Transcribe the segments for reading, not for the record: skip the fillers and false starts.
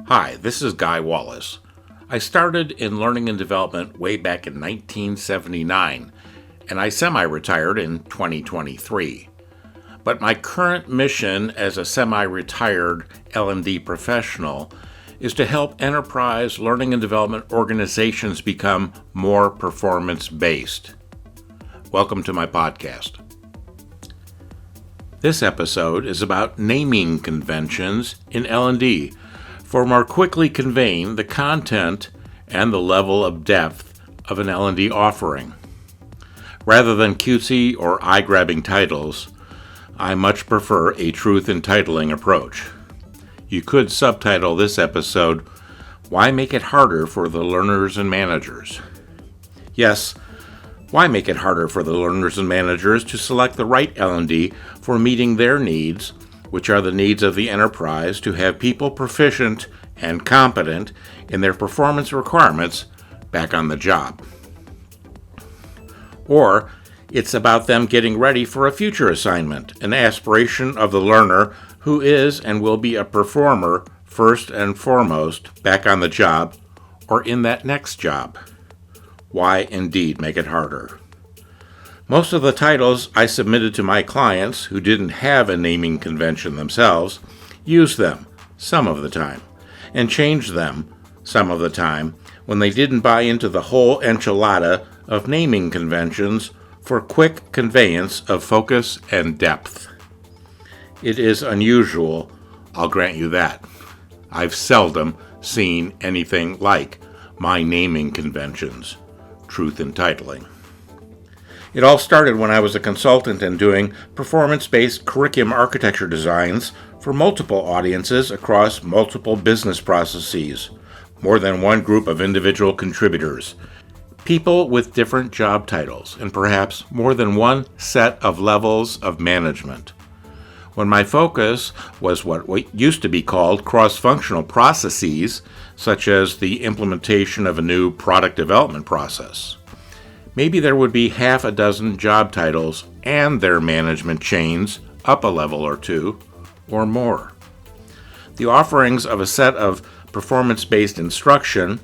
Hi, this is Guy Wallace. I started in learning and development way back in 1979, and I semi-retired in 2023. But my current mission as a semi-retired L&D professional is to help enterprise learning and development organizations become more performance-based. Welcome to my podcast. This episode is about naming conventions in L&D for more quickly conveying the content and the level of depth of an L&D offering. Rather than cutesy or eye-grabbing titles, I much prefer a truth in titling approach. You could subtitle this episode, Why Make It Harder for the Learners and Managers? Yes, why make it harder for the learners and managers to select the right L&D for meeting their needs, which are the needs of the enterprise to have people proficient and competent in their performance requirements back on the job? Or it's about them getting ready for a future assignment, an aspiration of the learner who is and will be a performer first and foremost back on the job or in that next job. Why indeed make it harder? Most of the titles I submitted to my clients who didn't have a naming convention themselves used them some of the time and changed them some of the time when they didn't buy into the whole enchilada of naming conventions for quick conveyance of focus and depth. It is unusual, I'll grant you that. I've seldom seen anything like my naming conventions, truth in titling. It all started when I was a consultant and doing performance-based curriculum architecture designs for multiple audiences across multiple business processes, more than one group of individual contributors, people with different job titles, and perhaps more than one set of levels of management. When my focus was what used to be called cross-functional processes, such as the implementation of a new product development process, maybe there would be half a dozen job titles and their management chains up a level or two or more. The offerings of a set of performance-based instruction,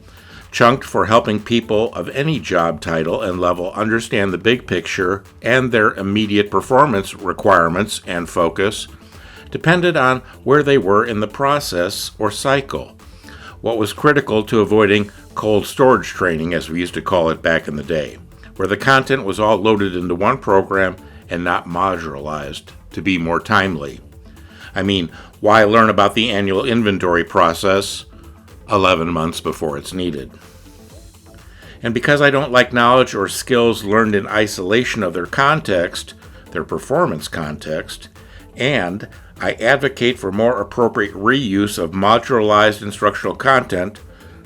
chunked for helping people of any job title and level understand the big picture and their immediate performance requirements and focus, depended on where they were in the process or cycle, what was critical to avoiding cold storage training, as we used to call it back in the day, where the content was all loaded into one program and not modularized to be more timely. I mean, why learn about the annual inventory process 11 months before it's needed? And because I don't like knowledge or skills learned in isolation of their context, their performance context, and I advocate for more appropriate reuse of modularized instructional content,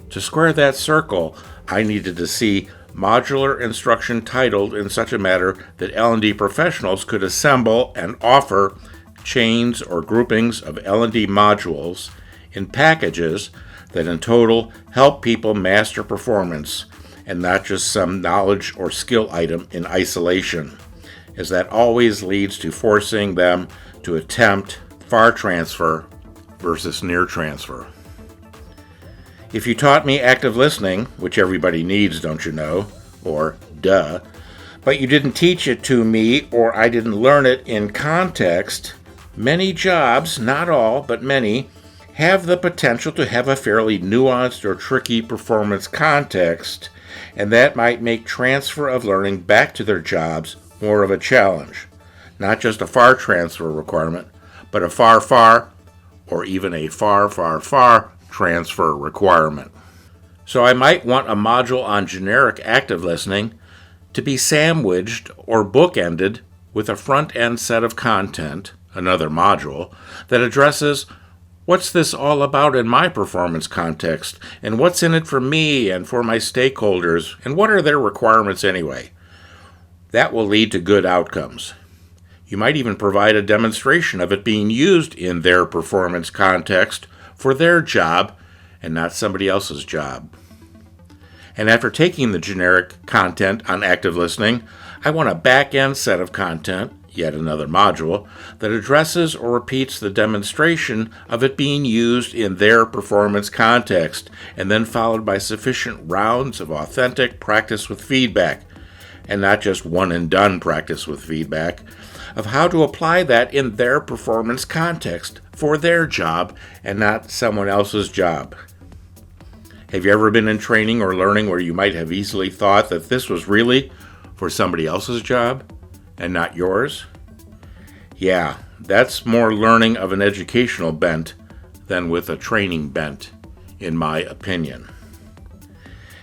to square that circle, I needed to see modular instruction titled in such a manner that L&D professionals could assemble and offer chains or groupings of L&D modules in packages that in total help people master performance and not just some knowledge or skill item in isolation, as that always leads to forcing them to attempt far transfer versus near transfer. If you taught me active listening, which everybody needs, don't you know, or duh, but you didn't teach it to me or I didn't learn it in context, many jobs, not all, but many, have the potential to have a fairly nuanced or tricky performance context, and that might make transfer of learning back to their jobs more of a challenge. Not just a far transfer requirement, but a far, or even a far transfer requirement. So I might want a module on generic active listening to be sandwiched or bookended with a front-end set of content, another module, that addresses what's this all about in my performance context, and what's in it for me and for my stakeholders, and what are their requirements anyway. That will lead to good outcomes. You might even provide a demonstration of it being used in their performance context for their job and not somebody else's job. And after taking the generic content on active listening, I want a back-end set of content, yet another module, that addresses or repeats the demonstration of it being used in their performance context, and then followed by sufficient rounds of authentic practice with feedback, and not just one and done practice with feedback, of how to apply that in their performance context for their job and not someone else's job. Have you ever been in training or learning where you might have easily thought that this was really for somebody else's job and not yours? Yeah, that's more learning of an educational bent than with a training bent, in my opinion.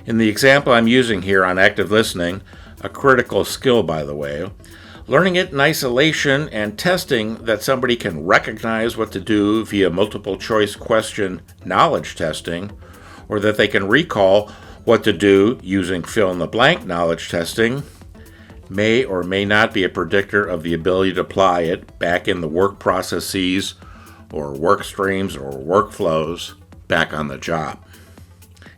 In the example I'm using here on active listening, a critical skill by the way, learning it in isolation and testing that somebody can recognize what to do via multiple choice question knowledge testing, or that they can recall what to do using fill-in-the-blank knowledge testing, may or may not be a predictor of the ability to apply it back in the work processes or work streams or workflows back on the job.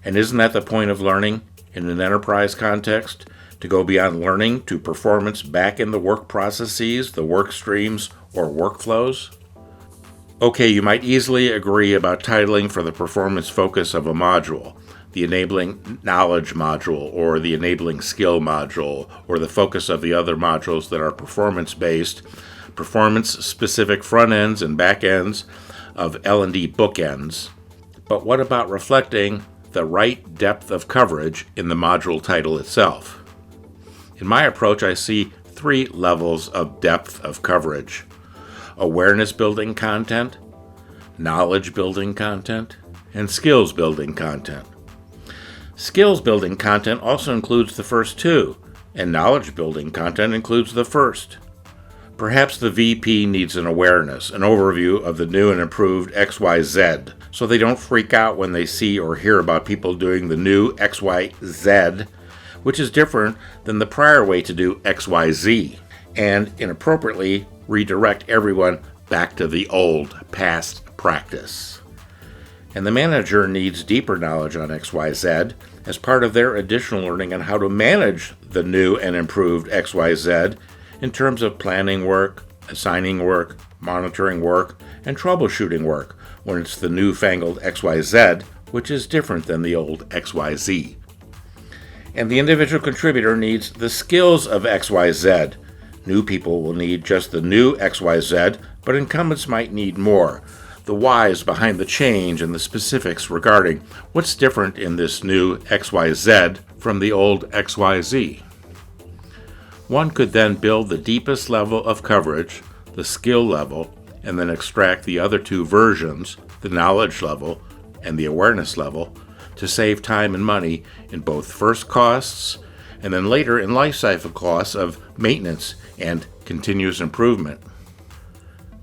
And isn't that the point of learning in an enterprise context? To go beyond learning to performance back in the work processes, the work streams, or workflows? Okay, you might easily agree about titling for the performance focus of a module, the enabling knowledge module, or the enabling skill module, or the focus of the other modules that are performance-based, performance-specific front ends and back ends of L&D bookends. But what about reflecting the right depth of coverage in the module title itself? In my approach, I see 3 levels of depth of coverage: awareness-building content, knowledge-building content, and skills-building content. Skills-building content also includes the first 2, and knowledge-building content includes the first. Perhaps the VP needs an awareness, an overview of the new and improved XYZ, so they don't freak out when they see or hear about people doing the new XYZ, which is different than the prior way to do XYZ, and inappropriately redirect everyone back to the old past practice. And the manager needs deeper knowledge on XYZ as part of their additional learning on how to manage the new and improved XYZ in terms of planning work, assigning work, monitoring work, and troubleshooting work when it's the newfangled XYZ, which is different than the old XYZ. And the individual contributor needs the skills of XYZ. New people will need just the new XYZ, but incumbents might need more. The whys behind the change and the specifics regarding what's different in this new XYZ from the old XYZ. One could then build the deepest level of coverage, the skill level, and then extract the other 2 versions, the knowledge level and the awareness level, to save time and money in both first costs and then later in life cycle costs of maintenance and continuous improvement.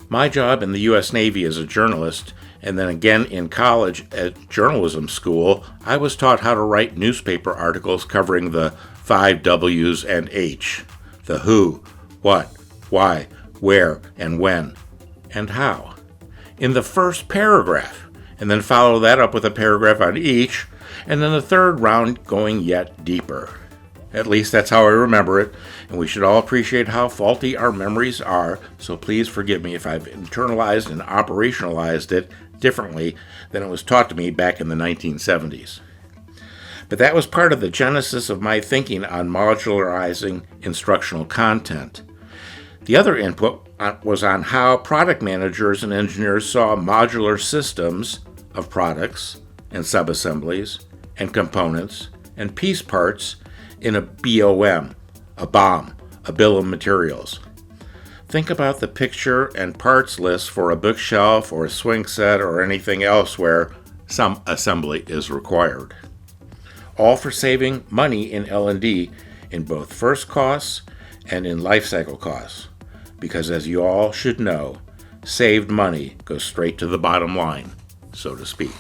My job in the U.S. Navy as a journalist, and then again in college at journalism school, I was taught how to write newspaper articles covering the 5 W's and H: the who, what, why, where, and when, and how, in the first paragraph, and then follow that up with a paragraph on each, and then the third round going yet deeper. At least that's how I remember it, and we should all appreciate how faulty our memories are, so please forgive me if I've internalized and operationalized it differently than it was taught to me back in the 1970s. But that was part of the genesis of my thinking on modularizing instructional content. The other input was on how product managers and engineers saw modular systems of products and subassemblies and components and piece parts in a BOM, a BOM, a bill of materials. Think about the picture and parts list for a bookshelf or a swing set or anything else where some assembly is required. All for saving money in L&D in both first costs and in life cycle costs. Because as you all should know, saved money goes straight to the bottom line, so to speak.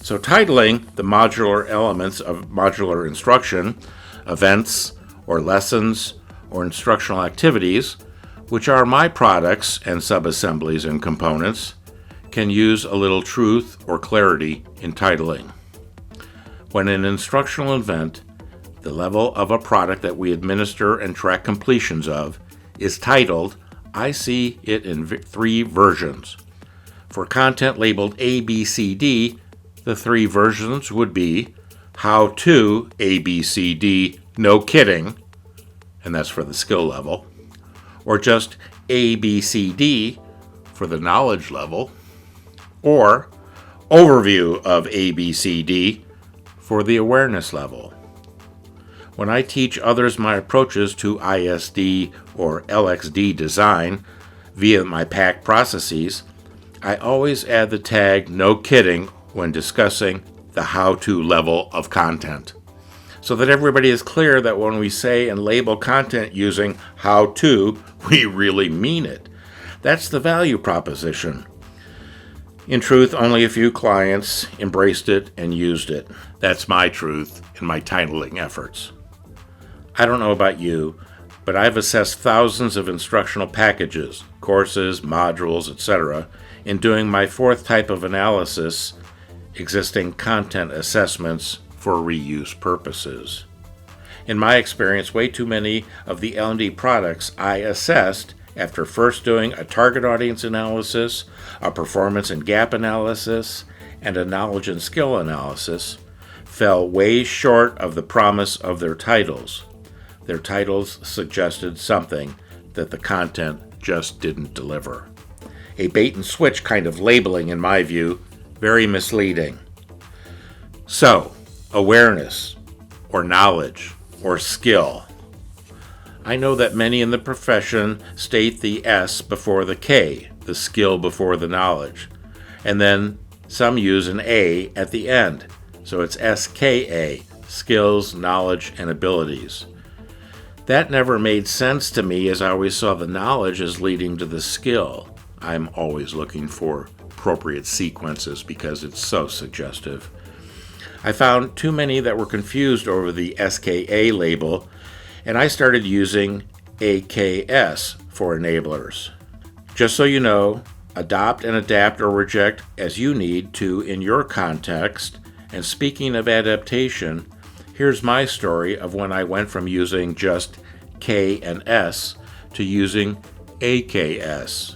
So titling the modular elements of modular instruction, events or lessons or instructional activities, which are my products and subassemblies and components, can use a little truth or clarity in titling. When an instructional event, the level of a product that we administer and track completions of, is titled, I see it in 3 versions. For content labeled A, B, C, D, the 3 versions would be How to A, B, C, D, No Kidding, and that's for the skill level, or just A, B, C, D for the knowledge level, or Overview of A, B, C, D for the awareness level. When I teach others my approaches to ISD or LXD design via my PAC processes, I always add the tag "No Kidding" when discussing the how-to level of content, so that everybody is clear that when we say and label content using how-to, we really mean it. That's the value proposition. In truth, only a few clients embraced it and used it. That's my truth in my titling efforts. I don't know about you, but I've assessed thousands of instructional packages, courses, modules, etc., in doing my 4th type of analysis, existing content assessments for reuse purposes. In my experience, way too many of the L&D products I assessed after first doing a target audience analysis, a performance and gap analysis, and a knowledge and skill analysis fell way short of the promise of their titles. Their titles suggested something that the content just didn't deliver. A bait and switch kind of labeling, in my view, very misleading. So, awareness, or knowledge, or skill. I know that many in the profession state the S before the K, the skill before the knowledge, and then some use an A at the end, so it's SKA, skills, knowledge, and abilities. That never made sense to me, as I always saw the knowledge as leading to the skill. I'm always looking for appropriate sequences because it's so suggestive. I found too many that were confused over the SKA label, and I started using AKS for enablers. Just so you know, adopt and adapt or reject as you need to in your context. And speaking of adaptation, here's my story of when I went from using just K and S to using AKS.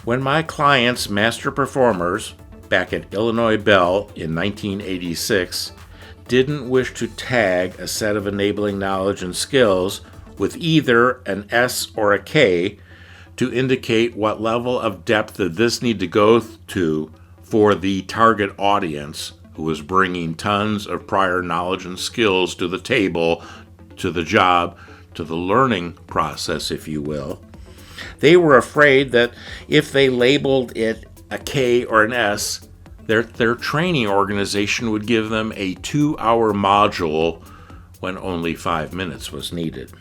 When my clients, master performers, back at Illinois Bell in 1986, didn't wish to tag a set of enabling knowledge and skills with either an S or a K to indicate what level of depth did this need to go to for the target audience who was bringing tons of prior knowledge and skills to the table, to the job, to the learning process, if you will. They were afraid that if they labeled it a K or an S, their training organization would give them a 2-hour module when only 5 minutes was needed.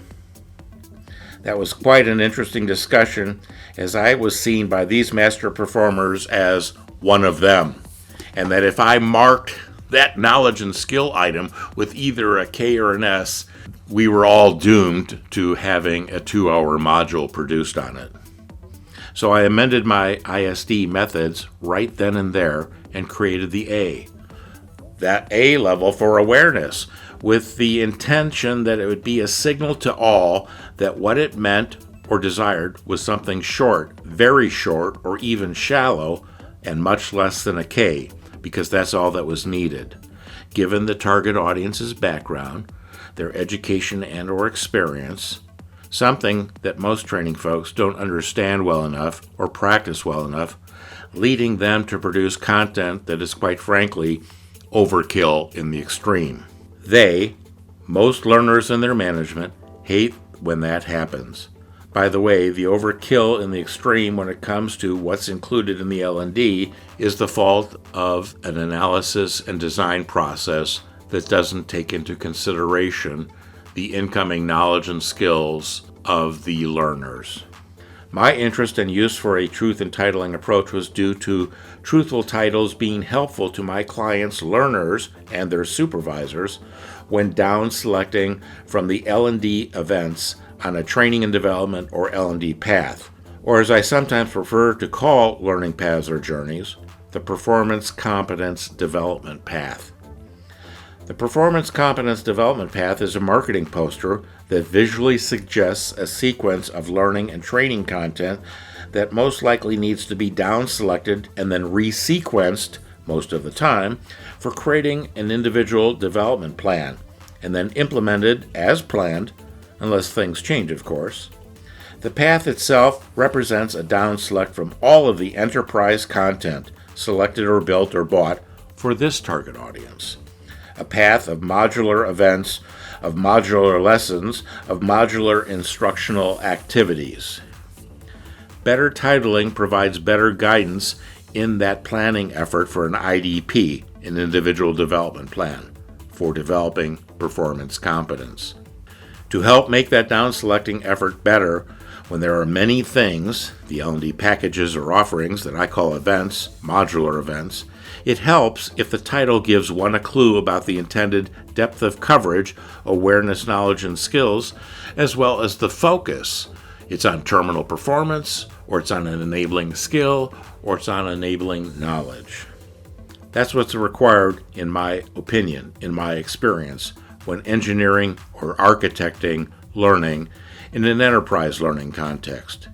That was quite an interesting discussion, as I was seen by these master performers as one of them, and that if I marked that knowledge and skill item with either a K or an S, we were all doomed to having a 2-hour module produced on it. So I amended my ISD methods right then and there and created the A. That A level for awareness, with the intention that it would be a signal to all that what it meant or desired was something short, very short, or even shallow, and much less than a K, because that's all that was needed, given the target audience's background, their education and or experience, something that most training folks don't understand well enough or practice well enough, leading them to produce content that is, quite frankly, overkill in the extreme. They, most learners and their management, hate when that happens. By the way, the overkill in the extreme when it comes to what's included in the L&D is the fault of an analysis and design process that doesn't take into consideration the incoming knowledge and skills of the learners. My interest and use for a truth in titling approach was due to truthful titles being helpful to my clients' learners and their supervisors when down selecting from the L&D events on a training and development or L&D path, or as I sometimes prefer to call learning paths or journeys, the performance competence development path. The Performance Competence Development Path is a marketing poster that visually suggests a sequence of learning and training content that most likely needs to be down-selected and then resequenced, most of the time, for creating an individual development plan, and then implemented as planned, unless things change, of course. The path itself represents a down-select from all of the enterprise content selected or built or bought for this target audience. A path of modular events, of modular lessons, of modular instructional activities. Better titling provides better guidance in that planning effort for an IDP, an individual development plan, for developing performance competence. To help make that down-selecting effort better, when there are many things, the L&D packages or offerings that I call events, modular events, it helps if the title gives one a clue about the intended depth of coverage, awareness, knowledge, and skills, as well as the focus. It's on terminal performance, or it's on an enabling skill, or it's on enabling knowledge. That's what's required, in my opinion, in my experience, when engineering or architecting learning in an enterprise learning context.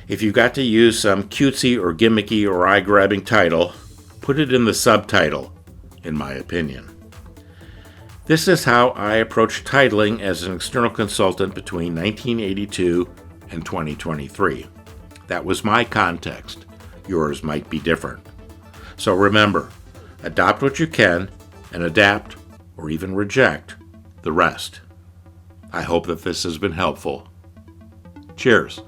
If you've got to use some cutesy or gimmicky or eye-grabbing title, put it in the subtitle, in my opinion. This is how I approached titling as an external consultant between 1982 and 2023. That was my context. Yours might be different. So remember, adopt what you can and adapt or even reject the rest. I hope that this has been helpful. Cheers.